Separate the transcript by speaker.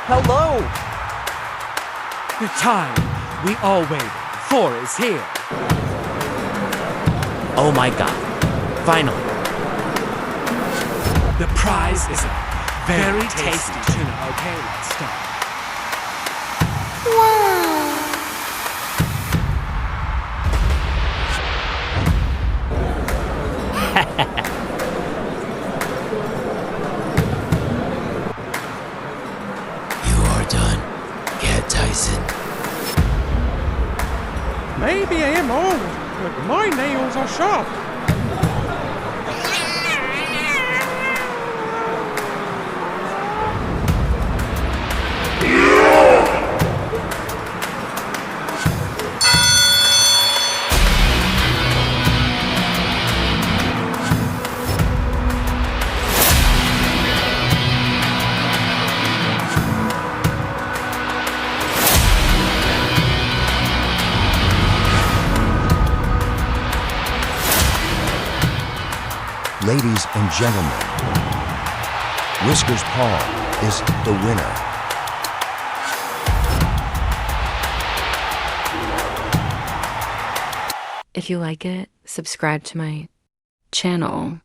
Speaker 1: Hello!
Speaker 2: The time we all waited for is here.
Speaker 3: Oh my god. Finally.
Speaker 2: The prize is a very tasty tuna. Okay, let's start.
Speaker 3: You are done. Get Tyson.
Speaker 4: Maybe I am old, but my nails are sharp.
Speaker 5: Ladies and gentlemen, Whiskers Paul is the winner.
Speaker 6: If you like it, subscribe to my channel.